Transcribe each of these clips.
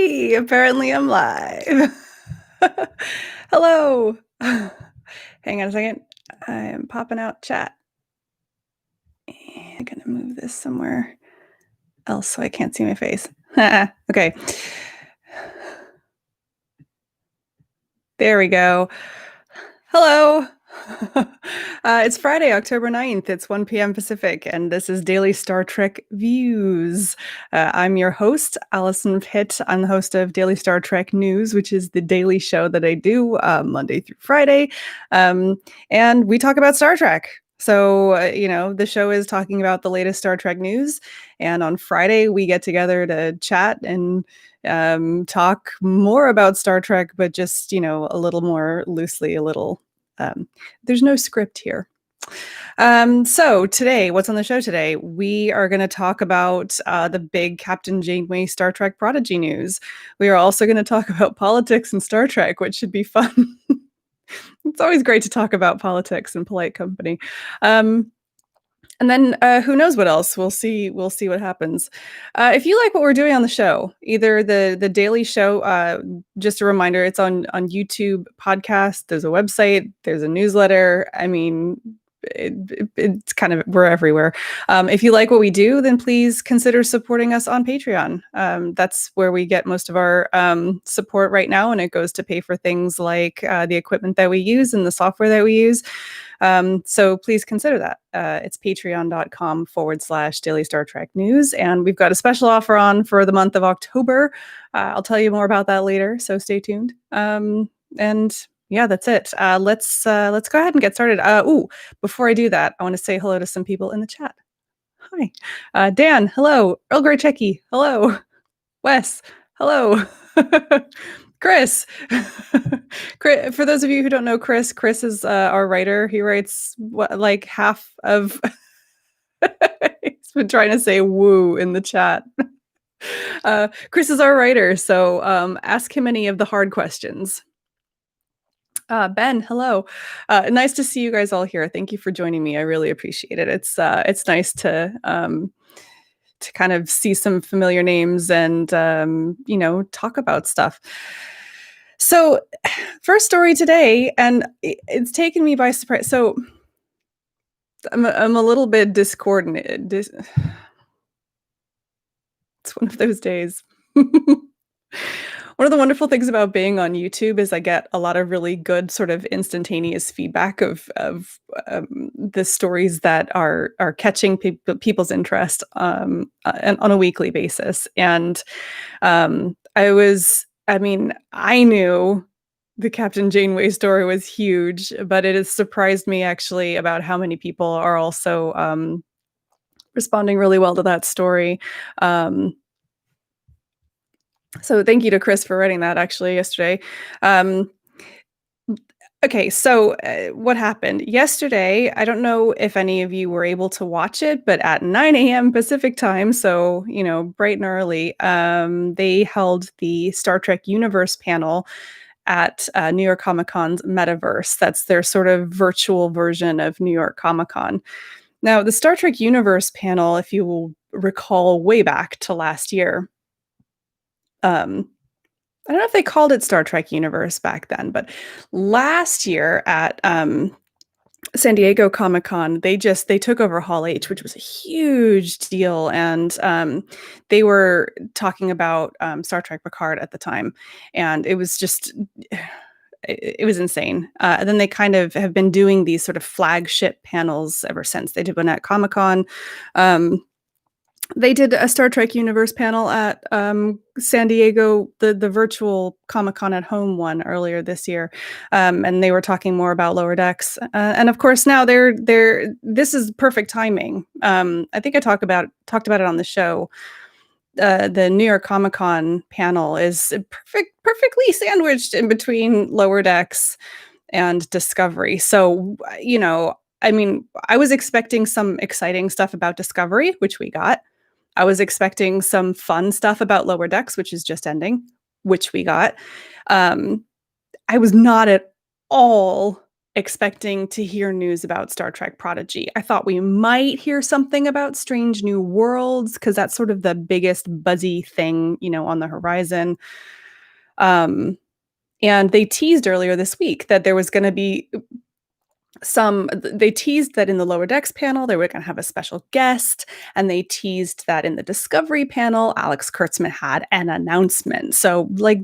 Hey, apparently I'm live. Hello. Hang on a second. I am popping out chat. I'm going to move this somewhere else so I can't see my face. Okay. There we go. Hello. It's Friday, October 9th. It's 1 p.m. Pacific, and this is Daily Star Trek Views. I'm your host, Alison Pitt. I'm the host of Daily Star Trek News, which is the daily show that I do Monday through Friday. And we talk about Star Trek. So, the show is talking about the latest Star Trek news. And on Friday, we get together to chat and talk more about Star Trek, but just, a little more loosely, there's no script here. So today, what's on the show today? We are going to talk about the big Captain Janeway Star Trek Prodigy news. We are also going to talk about politics and Star Trek, which should be fun. It's always great to talk about politics in polite company. And then who knows what else? We'll see what happens. If you like what we're doing on the show, either the daily show, just a reminder, it's on YouTube podcast. There's a website. There's a newsletter. I mean, it's kind of, we're everywhere. If you like what we do, then please consider supporting us on Patreon. That's where we get most of our support right now, and it goes to pay for things like the equipment that we use and the software that we use. So please consider that. It's patreon.com/Daily Star Trek News. And we've got a special offer on for the month of October. I'll tell you more about that later, so stay tuned. And yeah, that's it. Let's go ahead and get started. Before I do that, I want to say hello to some people in the chat. Hi. Dan, hello. Earl Grey Checky, hello. Wes, hello. Chris. For those of you who don't know Chris is our writer. He writes like half of he's been trying to say woo in the chat. Chris is our writer, so ask him any of the hard questions. Ben, hello. Nice to see you guys all here. Thank you for joining me. I really appreciate it. It's nice to kind of see some familiar names and talk about stuff. So, first story today, and it's taken me by surprise. So, I'm a little bit discordant. It's one of those days. One of the wonderful things about being on YouTube is I get a lot of really good sort of instantaneous feedback of the stories that are catching people's interest on a weekly basis. And I knew the Captain Janeway story was huge, but it has surprised me actually about how many people are also responding really well to that story. So thank you to Chris for writing that actually yesterday. Okay, so what happened yesterday? I don't know if any of you were able to watch it, but at 9 a.m. Pacific time, so bright and early, they held the Star Trek Universe panel at New York Comic Con's Metaverse. That's their sort of virtual version of New York Comic Con. Now, the Star Trek Universe panel, if you will recall way back to last year, I don't know if they called it Star Trek Universe back then, but last year at San Diego Comic-Con, they took over Hall H, which was a huge deal, and they were talking about Star Trek Picard at the time, and it was just it was insane. And then they kind of have been doing these sort of flagship panels ever since. They did one at Comic-Con. They did a Star Trek Universe panel at San Diego, the virtual Comic-Con at Home one earlier this year, and they were talking more about Lower Decks. And of course, now this is perfect timing. I think I talked about it on the show. The New York Comic-Con panel is perfectly sandwiched in between Lower Decks and Discovery. So, I was expecting some exciting stuff about Discovery, which we got. I was expecting some fun stuff about Lower Decks, which is just ending, which we got. I was not at all expecting to hear news about Star Trek Prodigy. I thought we might hear something about Strange New Worlds because that's sort of the biggest buzzy thing, on the horizon. And they teased earlier this week that there was going to be they teased that in the Lower Decks panel, they were going to have a special guest, and they teased that in the Discovery panel, Alex Kurtzman had an announcement. So, like,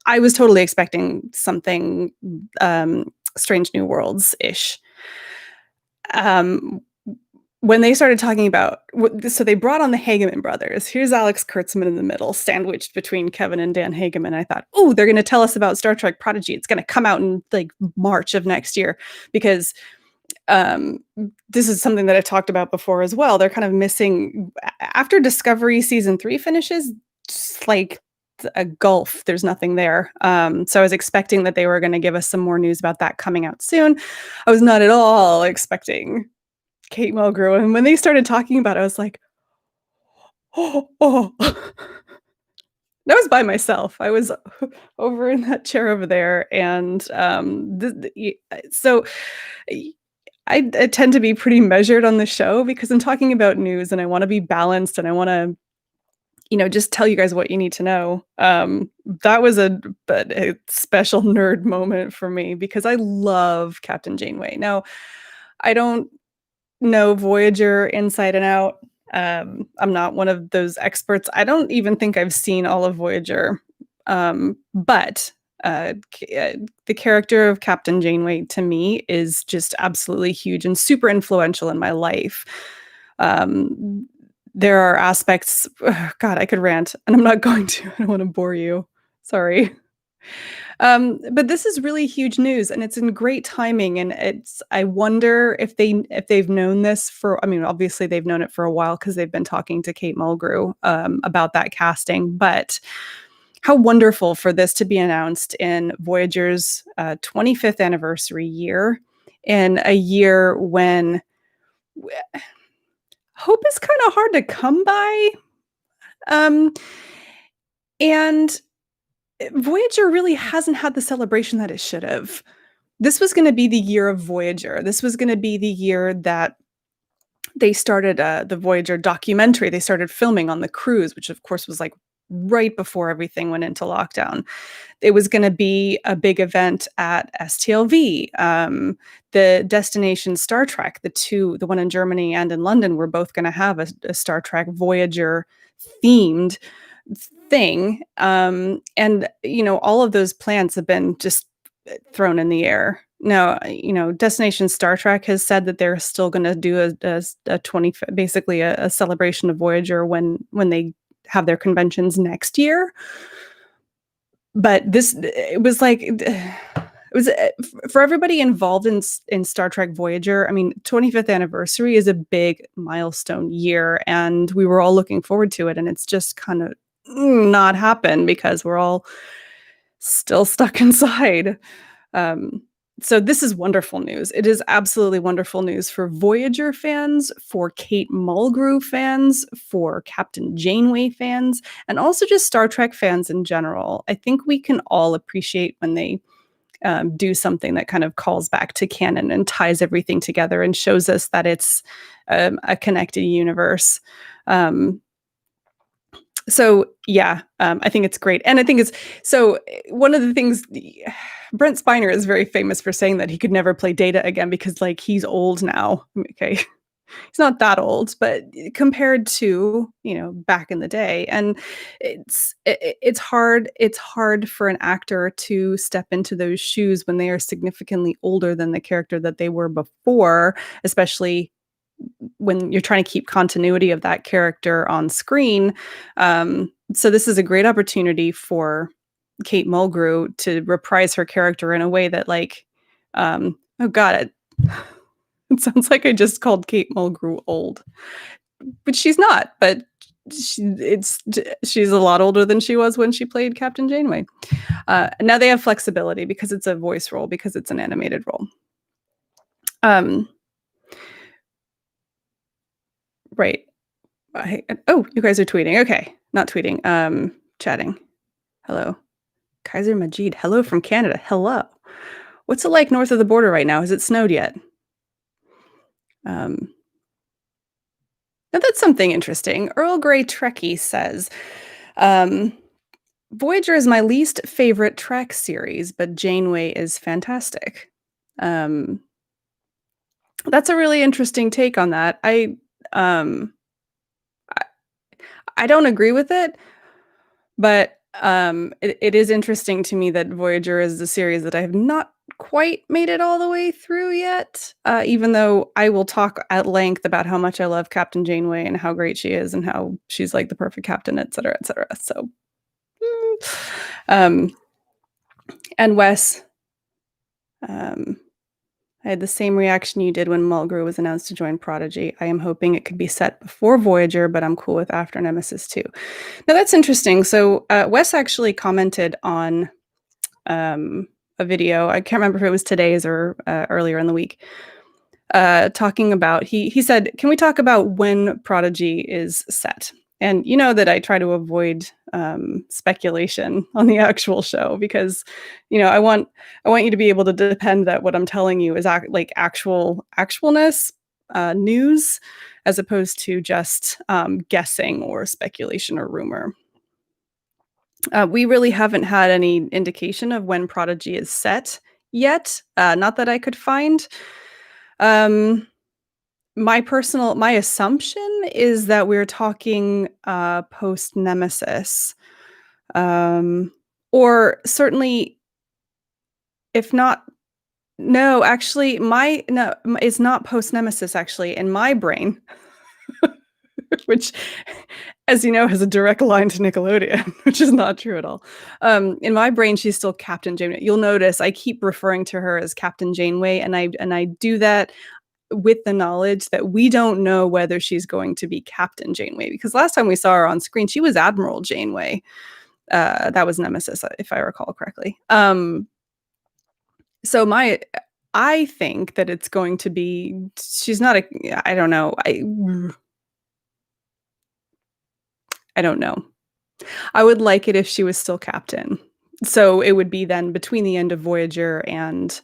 I was totally expecting something Strange New Worlds-ish. When they started talking about, so they brought on the Hageman brothers. Here's Alex Kurtzman in the middle, sandwiched between Kevin and Dan Hageman. I thought, oh, they're going to tell us about Star Trek Prodigy. It's going to come out in like March of next year, because this is something that I talked about before as well. They're kind of missing, after Discovery season 3 finishes, just like a gulf. There's nothing there. So I was expecting that they were going to give us some more news about that coming out soon. I was not at all expecting Kate Mulgrew, and when they started talking about it, I was like, oh. I was by myself. I was over in that chair over there, and so I tend to be pretty measured on the show because I'm talking about news, and I want to be balanced, and I want to, just tell you guys what you need to know. That was a special nerd moment for me because I love Captain Janeway. Now, I don't know Voyager inside and out. I'm not one of those experts. I don't even think I've seen all of Voyager. But the character of Captain Janeway to me is just absolutely huge and super influential in my life. There are aspects, God, I could rant, and I'm not going to. I don't want to bore you. Sorry. But this is really huge news, and it's in great timing. And I wonder if they've known this for, I mean, obviously they've known it for a while because they've been talking to Kate Mulgrew about that casting. But how wonderful for this to be announced in Voyager's 25th anniversary year, in a year when hope is kind of hard to come by. And Voyager really hasn't had the celebration that it should have. This was going to be the year of Voyager. This was going to be the year that they started the Voyager documentary. They started filming on the cruise, which of course was like right before everything went into lockdown. It was going to be a big event at STLV. The Destination Star Trek, the one in Germany and in London, were both going to have a Star Trek Voyager themed thing. And, all of those plans have been just thrown in the air. Now, Destination Star Trek has said that they're still going to do basically a celebration of Voyager when they have their conventions next year. But it was for everybody involved in Star Trek Voyager. I mean, 25th anniversary is a big milestone year, and we were all looking forward to it. And it's just kind of not happened because we're all still stuck inside. So this is wonderful news. It is absolutely wonderful news for Voyager fans, for Kate Mulgrew fans, for Captain Janeway fans, and also just Star Trek fans in general. I think we can all appreciate when they do something that kind of calls back to canon and ties everything together and shows us that it's a connected universe. So yeah, I think it's great. And I think one of the things, Brent Spiner is very famous for saying that he could never play Data again because he's old now. Okay. He's not that old, but compared to, back in the day, and it's hard for an actor to step into those shoes when they are significantly older than the character that they were before, especially when you're trying to keep continuity of that character on screen. So this is a great opportunity for Kate Mulgrew to reprise her character in a way that oh God, it sounds like I just called Kate Mulgrew old, but she's not, but she's a lot older than she was when she played Captain Janeway. Now they have flexibility because it's a voice role, because it's an animated role. Right. You guys are tweeting. Okay. Not tweeting. Chatting. Hello. Kaiser Majid. Hello from Canada. Hello. What's it like north of the border right now? Has it snowed yet? Now that's something interesting. Earl Grey Trekkie says, um, Voyager is my least favorite Trek series, but Janeway is fantastic. Um, that's a really interesting take on that. Um, I, I don't agree with it, but it is interesting to me that Voyager is a series that I have not quite made it all the way through yet. Even though I will talk at length about how much I love Captain Janeway and how great she is and how she's like the perfect captain, et cetera, et cetera. So, um, and Wes, um, I had the same reaction you did when Mulgrew was announced to join Prodigy. I am hoping it could be set before Voyager, but I'm cool with after Nemesis too. Now that's interesting. So Wes actually commented on a video. I can't remember if it was today's or earlier in the week. Talking about he said, "Can we talk about when Prodigy is set?" And you know that I try to avoid speculation on the actual show because, I want you to be able to depend that what I'm telling you is like actualness, news, as opposed to just guessing or speculation or rumor. We really haven't had any indication of when Prodigy is set yet. Not that I could find. Um, my assumption is that we're talking post Nemesis, or certainly, if not, no, actually, it's not post Nemesis. Actually, in my brain, which, as you know, has a direct line to Nickelodeon, which is not true at all. In my brain, she's still Captain Janeway. You'll notice I keep referring to her as Captain Janeway, and I do that with the knowledge that we don't know whether she's going to be Captain Janeway, because last time we saw her on screen, she was Admiral Janeway. That was Nemesis, if I recall correctly. So I think that it's going to be, she's not I don't know. I don't know. I would like it if she was still captain. So it would be then between the end of Voyager and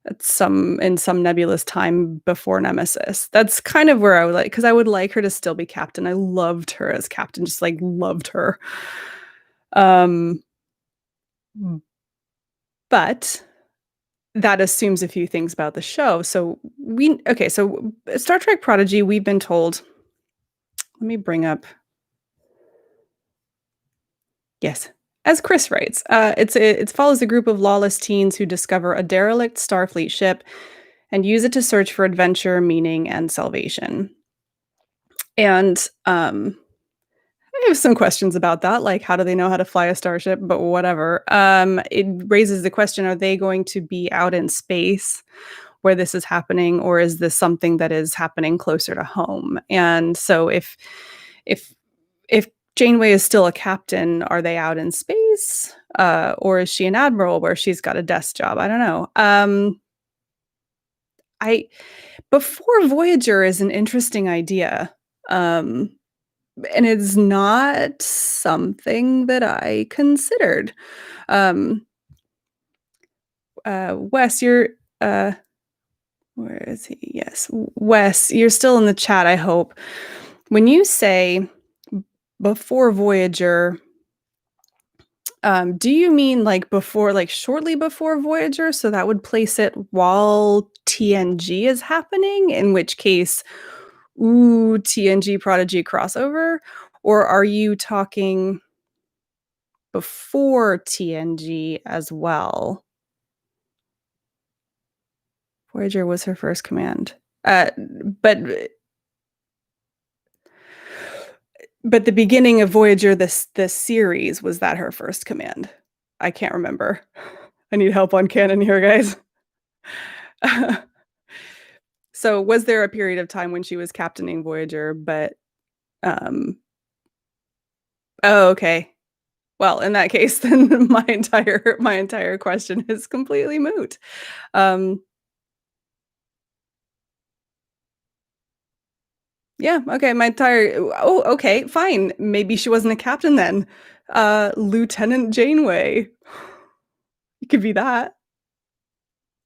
in some nebulous time before Nemesis. That's kind of where I would like, because I would like her to still be captain. I loved her as captain, just like loved her. But that assumes a few things about the show. So Star Trek Prodigy, we've been told. Let me bring up. Yes. As Chris writes, it follows a group of lawless teens who discover a derelict Starfleet ship and use it to search for adventure, meaning, and salvation. And I have some questions about that, like how do they know how to fly a starship? But whatever. It raises the question: are they going to be out in space where this is happening, or is this something that is happening closer to home? And so, if Janeway is still a captain, are they out in space? Or is she an admiral where she's got a desk job? I don't know. Before Voyager is an interesting idea. And it's not something that I considered. Wes, you're where is he? Yes. Wes, you're still in the chat, I hope. When you say before Voyager, do you mean like before, like shortly before Voyager? So that would place it while TNG is happening, in which case, TNG Prodigy crossover? Or are you talking before TNG as well? Voyager was her first command. But the beginning of Voyager, this series, was that her first command? I can't remember. I need help on canon here, guys. So was there a period of time when she was captaining Voyager, but oh, okay. Well, in that case, then my entire question is completely moot. Yeah, okay, okay, fine. Maybe she wasn't a captain then. Lieutenant Janeway. It could be that.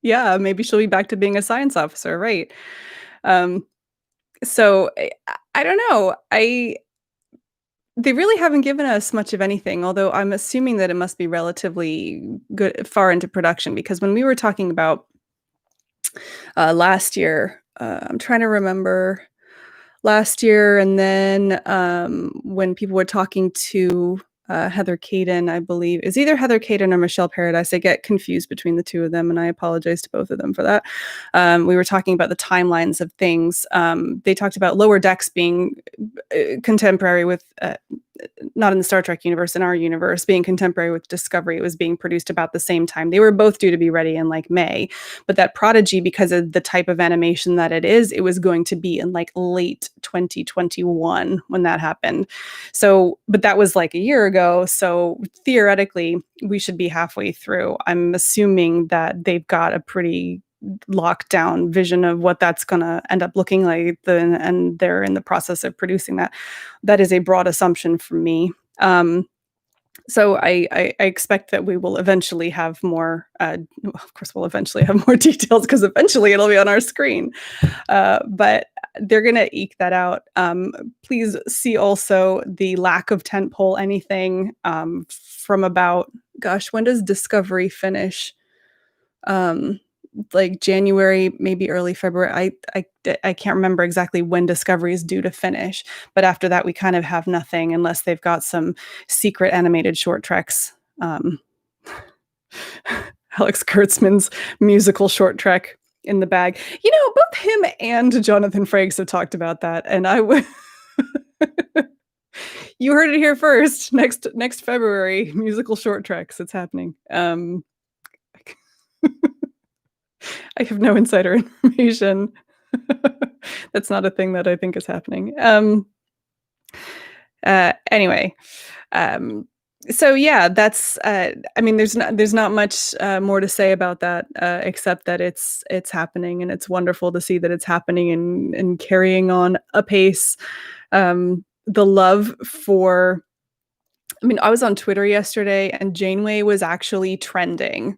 Yeah, maybe she'll be back to being a science officer, right? Um, so I don't know. They really haven't given us much of anything, although I'm assuming that it must be relatively good far into production because when we were talking about last year, I'm trying to remember last year, and then when people were talking to Heather Caden, I believe is either Heather Caden or Michelle Paradise. I get confused between the two of them, and I apologize to both of them for that. We were talking about the timelines of things. They talked about Lower Decks being contemporary with not in the Star Trek universe, in our universe, being contemporary with Discovery. It was being produced about the same time. They were both due to be ready in like May, but that Prodigy, because of the type of animation that it was going to be in like late 2021 when that happened. So, but that was like a year ago. So theoretically, we should be halfway through. I'm assuming that they've got a pretty lockdown vision of what that's going to end up looking like, and they're in the process of producing that. That is a broad assumption from me. So I expect that we will eventually have more. Of course, we'll eventually have more details because eventually it'll be on our screen. But they're gonna eke that out. Please see also the lack of tentpole anything from about. Gosh, when does Discovery finish? Like January, maybe early February. I can't remember exactly when Discovery is due to finish, but after that we kind of have nothing unless they've got some secret animated short treks. Alex Kurtzman's musical short trek in the bag. You know, both him and Jonathan Frakes have talked about that, and I would. You heard it here first. Next February, musical short treks. It's happening. I have no insider information. That's not a thing that I think is happening. Anyway, so yeah, that's. I mean, there's not much more to say about that except that it's happening, and it's wonderful to see that it's happening and carrying on apace. The love for. I mean, I was on Twitter yesterday, and Janeway was actually trending.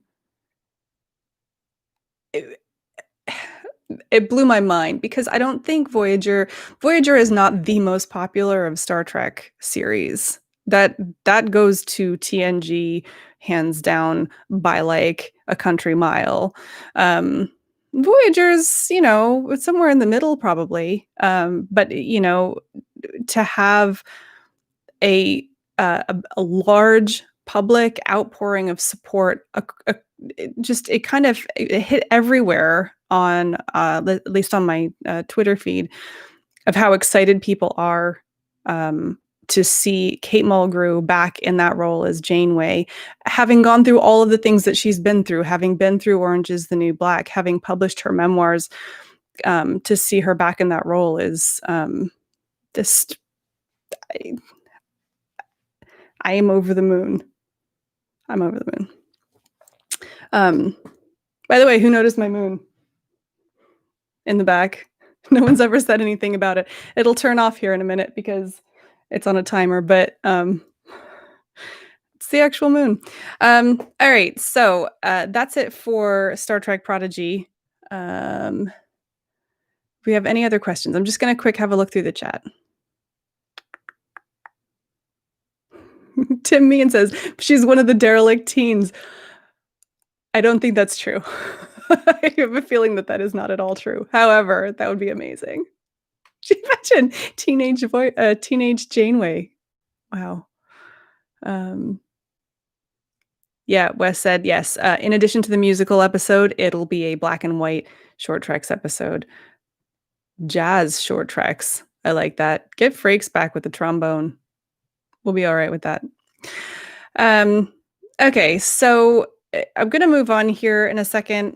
It blew my mind because I don't think Voyager is not the most popular of Star Trek series. That goes to TNG hands down by like a country mile. Voyager's, it's somewhere in the middle probably. But to have a large public outpouring of support, it hit everywhere on at least on my Twitter feed of how excited people are to see Kate Mulgrew back in that role as Janeway, having gone through all of the things that she's been through, having been through Orange is the New Black, having published her memoirs. To see her back in that role is just. I am over the moon. I'm over the moon. By the way, who noticed my moon in the back? No one's ever said anything about it. It'll turn off here in a minute because it's on a timer, but it's the actual moon. All right, so that's it for Star Trek Prodigy. Do we have any other questions? I'm just going to have a look through the chat. Tim Meehan says, she's one of the derelict teens. I don't think that's true. I have a feeling that is not at all true. However, that would be amazing. Imagine teenage Janeway. Wow. Yeah, Wes said yes. In addition to the musical episode, it'll be a black and white short treks episode. Jazz short treks. I like that. Get Frakes back with the trombone. We'll be all right with that. Okay, so I'm going to move on here in a second.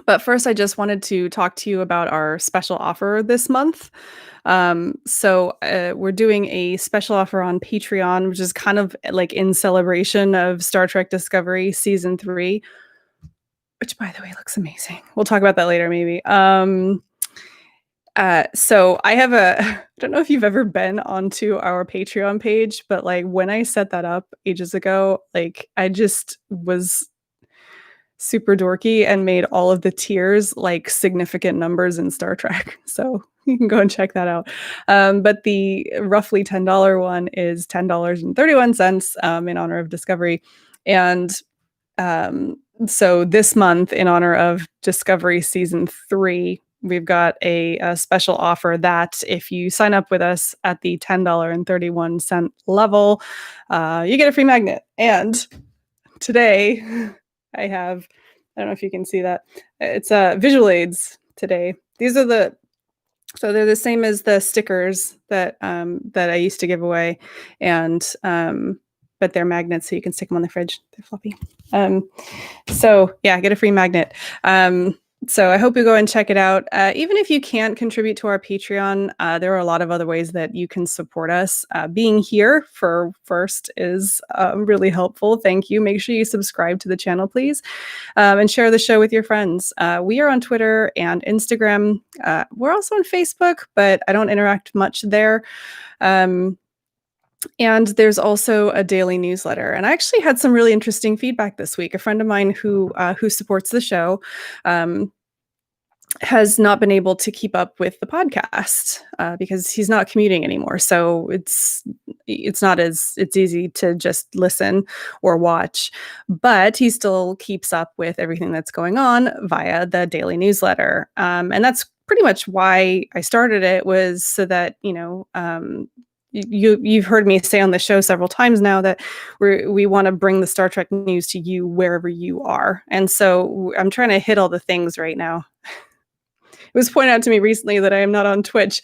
But first, I just wanted to talk to you about our special offer this month. So we're doing a special offer on Patreon, which is kind of like in celebration of Star Trek Discovery Season 3, which, by the way, looks amazing. We'll talk about that later, maybe. So I have I don't know if you've ever been onto our Patreon page, but like when I set that up ages ago, like I just was super dorky and made all of the tiers like significant numbers in Star Trek. So you can go and check that out. But the roughly $10 one is $10.31 in honor of Discovery. And so this month, in honor of Discovery Season 3, we've got a special offer that if you sign up with us at the $10.31 level, you get a free magnet. And today, I don't know if you can see that. It's visual aids today. These are so they're the same as the stickers that I used to give away, and but they're magnets, so you can stick them on the fridge. They're floppy. So yeah, get a free magnet. So I hope you go and check it out. Even if you can't contribute to our Patreon, there are a lot of other ways that you can support us. Being here for first is really helpful. Thank you. Make sure you subscribe to the channel, please, and share the show with your friends. We are on Twitter and Instagram. We're also on Facebook, but I don't interact much there. And there's also a daily newsletter. And I actually had some really interesting feedback this week. A friend of mine who supports the show has not been able to keep up with the podcast because he's not commuting anymore. So it's easy to just listen or watch, but he still keeps up with everything that's going on via the daily newsletter. And that's pretty much why I started it, was so that, you've heard me say on the show several times now that we want to bring the Star Trek news to you wherever you are. And so I'm trying to hit all the things right now. It was pointed out to me recently that I am not on Twitch.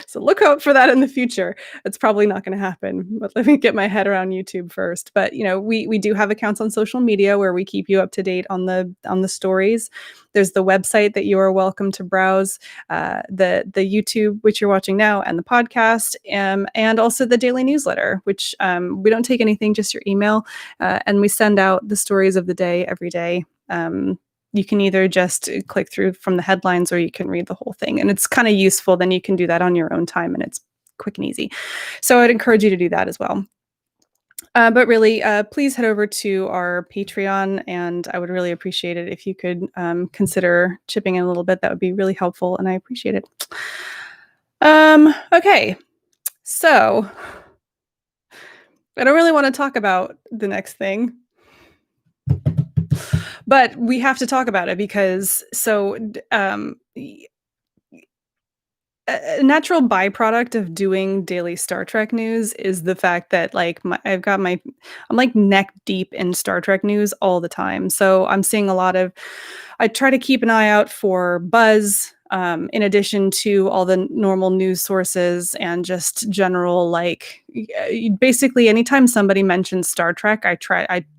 So look out for that in the future. It's probably not going to happen, but let me get my head around YouTube first. But we do have accounts on social media where we keep you up to date on the stories. There's the website that you are welcome to browse, the YouTube, which you're watching now, and the podcast, and also the daily newsletter, which we don't take anything, just your email, and we send out the stories of the day every day. You can either just click through from the headlines or you can read the whole thing. And it's kind of useful. Then you can do that on your own time and it's quick and easy. So I'd encourage you to do that as well. But really, please head over to our Patreon, and I would really appreciate it if you could consider chipping in a little bit. That would be really helpful, and I appreciate it. Okay, so I don't really want to talk about the next thing, but we have to talk about it because a natural byproduct of doing daily Star Trek news is the fact that I'm like neck deep in Star Trek news all the time. So I'm seeing I try to keep an eye out for buzz, in addition to all the normal news sources and just general, basically anytime somebody mentions Star Trek, I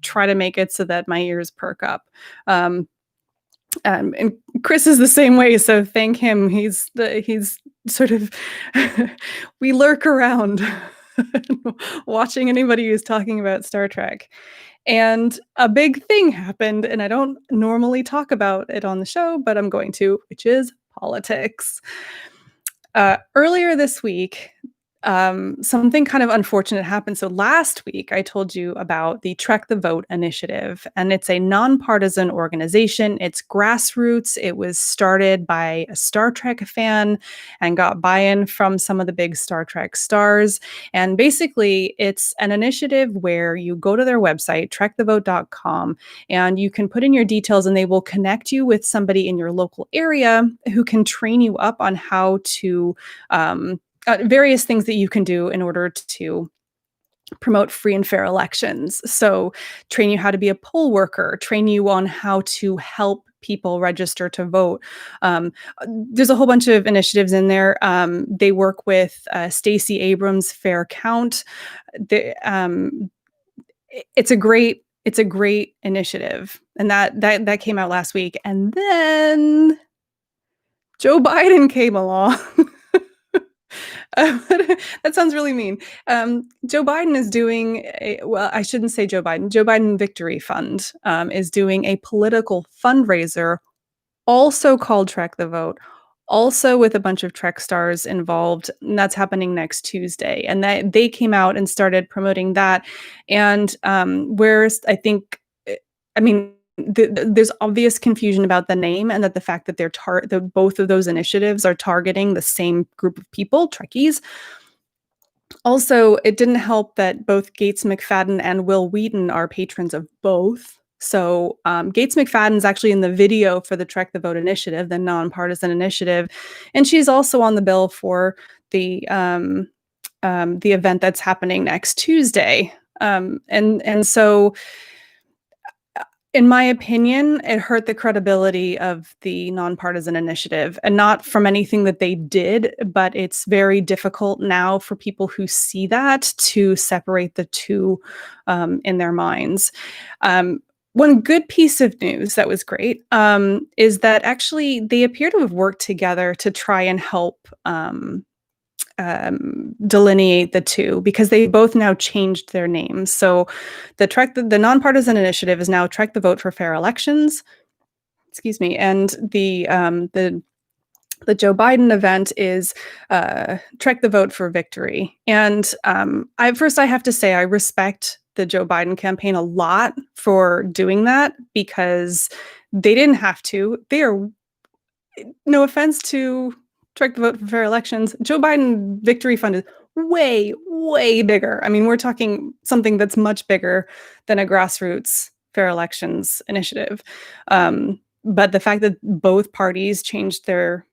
try to make it so that my ears perk up. And Chris is the same way, so thank him. He's sort of we lurk around watching anybody who's talking about Star Trek. And a big thing happened, and I don't normally talk about it on the show, but I'm going to, which is politics. Earlier this week, something kind of unfortunate happened. So last week, I told you about the Trek the Vote initiative, and it's a nonpartisan organization. It's grassroots. It was started by a Star Trek fan and got buy-in from some of the big Star Trek stars. And basically, it's an initiative where you go to their website, trekthevote.com, and you can put in your details, and they will connect you with somebody in your local area who can train you up on how to various things that you can do in order to promote free and fair elections. So train you how to be a poll worker, train you on how to help people register to vote. There's a whole bunch of initiatives in there. They work with Stacey Abrams' Fair Count. It's a great initiative. And that came out last week. And then Joe Biden came along. That sounds really mean. Joe Biden is doing I shouldn't say Joe Biden. Joe Biden Victory Fund is doing a political fundraiser, also called Trek the Vote, also with a bunch of Trek stars involved. And that's happening next Tuesday. And they came out and started promoting that. And whereas I think I mean, there's obvious confusion about the name, and that the fact that both of those initiatives are targeting the same group of people, Trekkies. Also, it didn't help that both Gates McFadden and Will Wheaton are patrons of both. So Gates McFadden's actually in the video for the Trek the Vote initiative, the nonpartisan initiative, and she's also on the bill for the event that's happening next Tuesday. And so, in my opinion, it hurt the credibility of the nonpartisan initiative, and not from anything that they did, but it's very difficult now for people who see that to separate the two in their minds. One good piece of news that was great is that actually they appear to have worked together to try and help delineate the two, because they both now changed their names. So the nonpartisan initiative is now Trek the Vote for Fair Elections. Excuse me, and the Joe Biden event is Trek the Vote for Victory. And I have to say I respect the Joe Biden campaign a lot for doing that, because they didn't have to. They are, no offense to Trek the Vote for Fair Elections, Joe Biden Victory Fund is way, way bigger. I mean, we're talking something that's much bigger than a grassroots fair elections initiative. But the fact that both parties changed their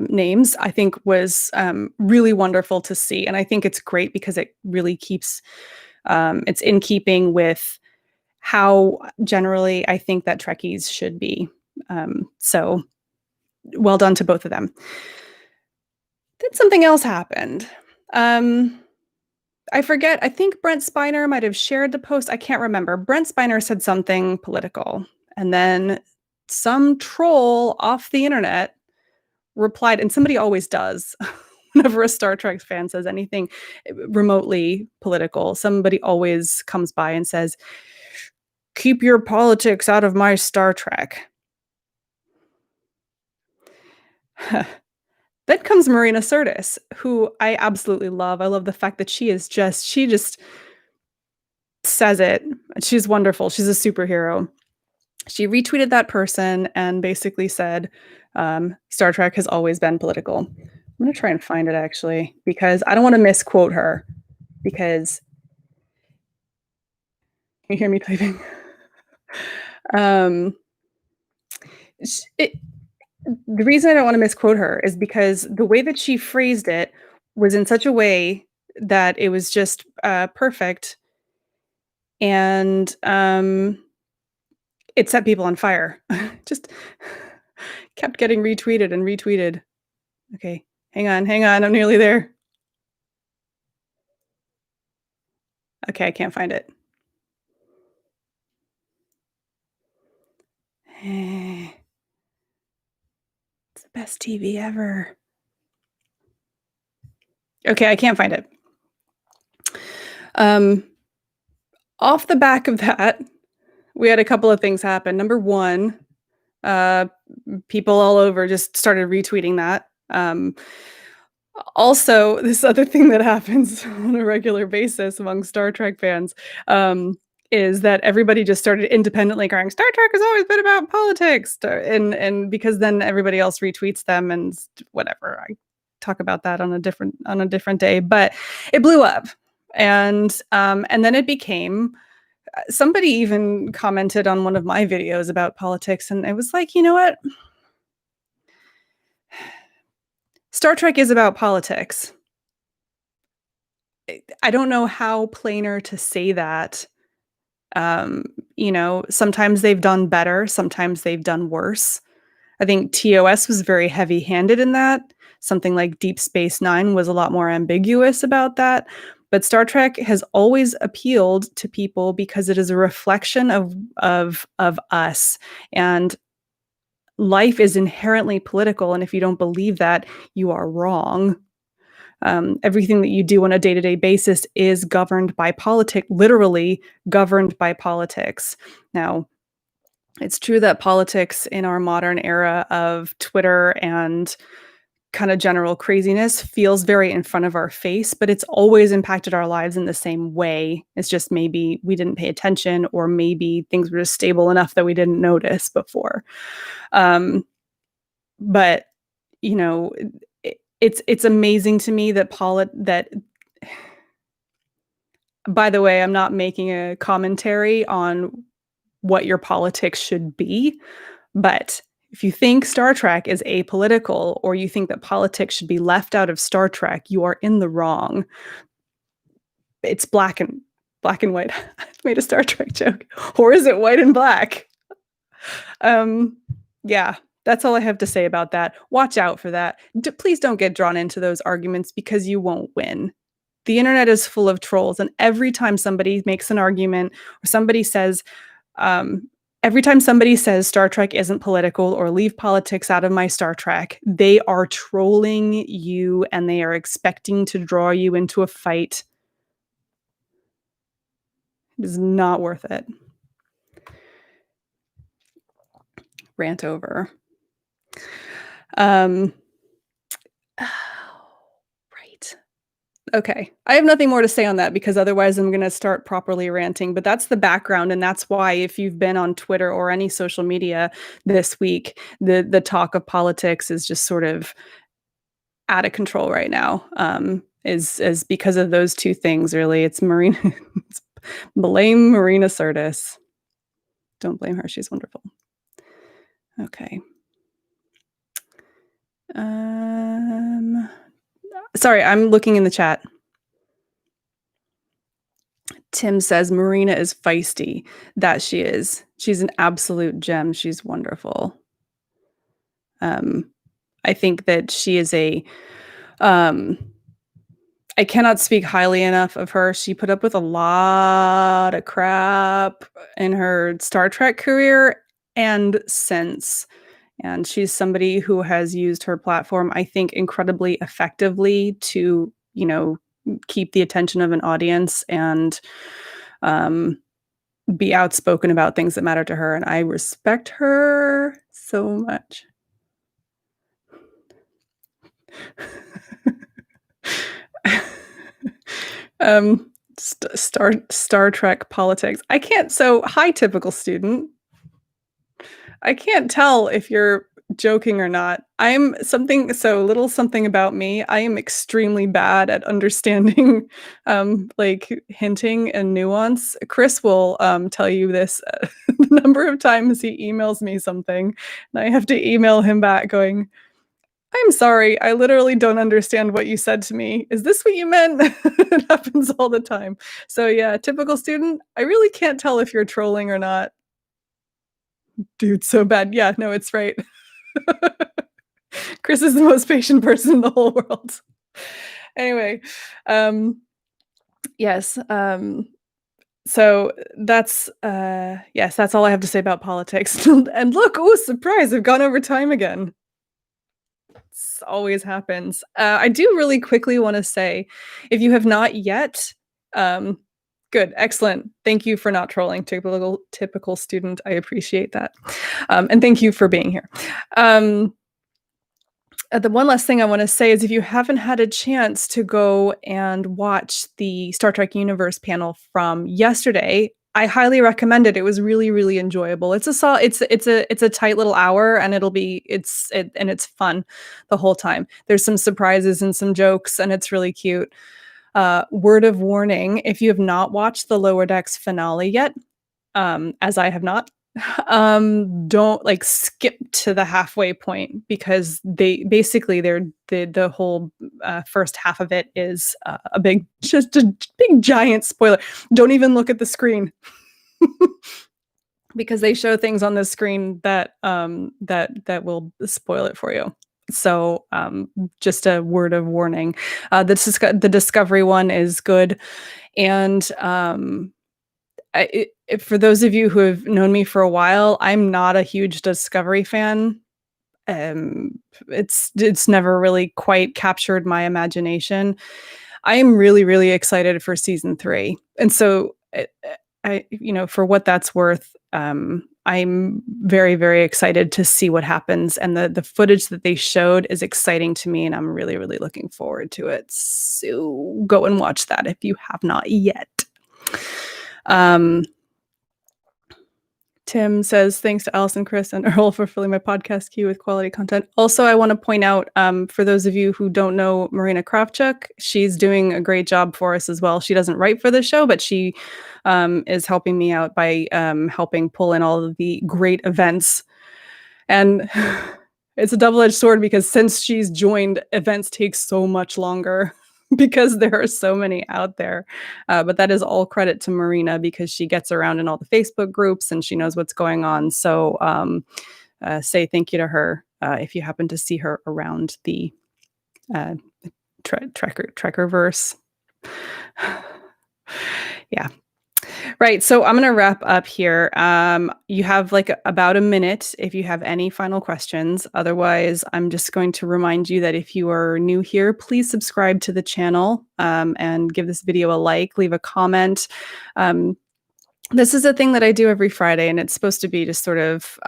names, I think was really wonderful to see. And I think it's great because it really keeps, it's in keeping with how generally I think that Trekkies should be. So well done to both of them. Then something else happened. I forget. I think Brent Spiner might have shared the post. I can't remember. Brent Spiner said something political, and then some troll off the internet replied, and somebody always does. Whenever a Star Trek fan says anything remotely political, somebody always comes by and says, "Keep your politics out of my Star Trek." Then comes Marina Sirtis, who I absolutely love. I love the fact that she just says it. She's wonderful. She's a superhero. She retweeted that person and basically said, Star Trek has always been political. I'm going to try and find it, actually, because I don't want to misquote her. Because, can you hear me typing? The reason I don't want to misquote her is because the way that she phrased it was in such a way that it was just perfect, and it set people on fire. Just kept getting retweeted and retweeted. Okay, hang on, I'm nearly there. Okay, I can't find it. It's the best TV ever. Okay, I can't find it. Off the back of that, we had a couple of things happen. Number one, people all over just started retweeting that. Also, this other thing that happens on a regular basis among Star Trek fans is that everybody just started independently crying, "Star Trek has always been about politics," and because then everybody else retweets them and whatever. I talk about that on a different day, but it blew up, and then it became. Somebody even commented on one of my videos about politics, and it was like, you know what? Star Trek is about politics. I don't know how plainer to say that. Sometimes they've done better, sometimes they've done worse. I think TOS was very heavy-handed in that. Something like Deep Space Nine was a lot more ambiguous about that. But Star Trek has always appealed to people because it is a reflection of us. And life is inherently political, and if you don't believe that, you are wrong. Everything that you do on a day-to-day basis is governed by politics, literally governed by politics. Now, it's true that politics in our modern era of Twitter and kind of general craziness feels very in front of our face, but it's always impacted our lives in the same way. It's just maybe we didn't pay attention, or maybe things were just stable enough that we didn't notice before. But you know, it's amazing to me that by the way, I'm not making a commentary on what your politics should be, but if you think Star Trek is apolitical, or you think that politics should be left out of Star Trek, you are in the wrong. It's black and white. I made a Star Trek joke. Or is it white and black? Yeah, that's all I have to say about that. Watch out for that. Please don't get drawn into those arguments, because you won't win. The internet is full of trolls, and every time somebody makes an argument, or somebody says, every time somebody says Star Trek isn't political, or leave politics out of my Star Trek, they are trolling you, and they are expecting to draw you into a fight. It is not worth it. Rant over. Right. Okay. I have nothing more to say on that, because otherwise I'm going to start properly ranting. But that's the background, and that's why, if you've been on Twitter or any social media this week, the talk of politics is just sort of out of control right now. Is because of those two things, really. It's Marina. Blame Marina Sirtis. Don't blame her. She's wonderful. Okay. Sorry, I'm looking in the chat. Tim says Marina is feisty. That she is. She's an absolute gem. She's wonderful. I think that she is I cannot speak highly enough of her. She put up with a lot of crap in her Star Trek career and since. And she's somebody who has used her platform, I think, incredibly effectively to, keep the attention of an audience and be outspoken about things that matter to her. And I respect her so much. Star Trek politics. I can't. So, hi, typical student. I can't tell if you're joking or not. Little something about me. I am extremely bad at understanding, hinting and nuance. Chris will tell you this the number of times he emails me something, and I have to email him back going, I'm sorry, I literally don't understand what you said to me. Is this what you meant? It happens all the time. So yeah, typical student, I really can't tell if you're trolling or not. Dude, so bad. Yeah, no, it's right. Chris is the most patient person in the whole world. Anyway, yes. So that's that's all I have to say about politics. And look, oh, surprise, I've gone over time again. This always happens. I do really quickly want to say, if you have not yet, good, excellent. Thank you for not trolling, typical student. I appreciate that. And thank you for being here. The one last thing I want to say is, if you haven't had a chance to go and watch the Star Trek Universe panel from yesterday, I highly recommend it. It was really, really enjoyable. It's a tight little hour, and it's fun the whole time. There's some surprises and some jokes, and it's really cute. Word of warning, if you have not watched the Lower Decks finale yet, as I have not, don't skip to the halfway point, because the whole first half of it is a big giant spoiler. Don't even look at the screen. Because they show things on the screen that will spoil it for you. So just a word of warning. The Discovery one is good, and for those of you who have known me for a while, I'm not a huge Discovery fan. It's never really quite captured my imagination. I am really, really excited for season 3, and so for what that's worth, I'm very, very excited to see what happens, and the footage that they showed is exciting to me, and I'm really, really looking forward to it. So go and watch that if you have not yet. Tim says, thanks to Alison, Chris, and Earl for filling my podcast queue with quality content. Also, I want to point out, for those of you who don't know Marina Kravchuk, she's doing a great job for us as well. She doesn't write for the show, but she is helping me out by helping pull in all of the great events. And it's a double-edged sword because since she's joined, events take so much longer. Because there are so many out there. But that is all credit to Marina because she gets around in all the Facebook groups and she knows what's going on. So say thank you to her if you happen to see her around the Trekkerverse. Yeah. Right. So I'm going to wrap up here. You have about a minute if you have any final questions. Otherwise, I'm just going to remind you that if you are new here, please subscribe to the channel and give this video a like, leave a comment. This is a thing that I do every Friday, and it's supposed to be just sort of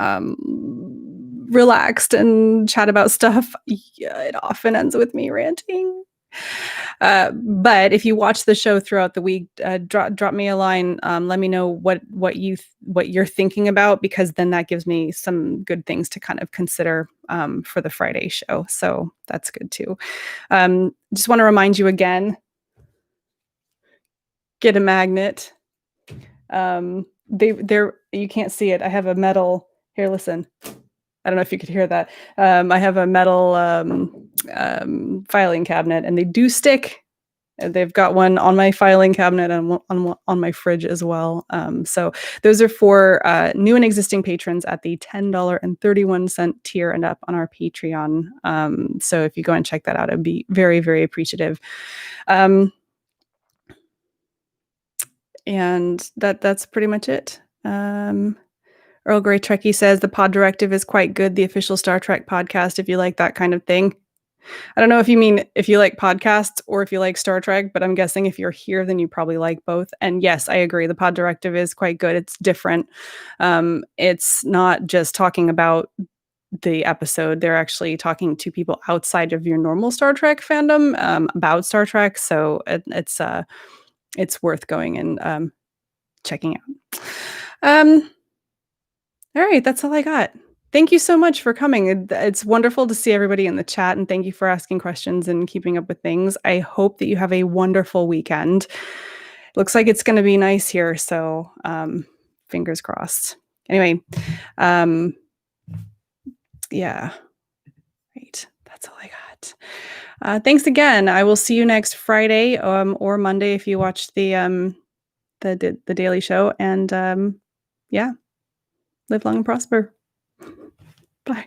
relaxed and chat about stuff. Yeah, it often ends with me ranting. But if you watch the show throughout the week, drop me a line. Let me know what you're thinking about, because then that gives me some good things to kind of consider for the Friday show. So that's good too. Just want to remind you again, get a magnet. You can't see it. I have a metal here. Listen. I don't know if you could hear that. I have a metal filing cabinet, and they do stick. They've got one on my filing cabinet and on my fridge as well. So those are for new and existing patrons at the $10.31 tier and up on our Patreon. So if you go and check that out, I'd be very, very appreciative. And that's pretty much it. Earl Grey Trekkie says the Pod Directive is quite good, the official Star Trek podcast, if you like that kind of thing. I don't know if you mean if you like podcasts or if you like Star Trek, but I'm guessing if you're here, then you probably like both. And yes, I agree. The Pod Directive is quite good. It's different. It's not just talking about the episode. They're actually talking to people outside of your normal Star Trek fandom about Star Trek. So it's worth going and checking out. All right, that's all I got. Thank you so much for coming. It's wonderful to see everybody in the chat, and thank you for asking questions and keeping up with things. I hope that you have a wonderful weekend. Looks like it's going to be nice here, so fingers crossed. Anyway, yeah, right. That's all I got. Thanks again. I will see you next Friday or Monday if you watch the Daily Show, and yeah. Live long and prosper. Bye.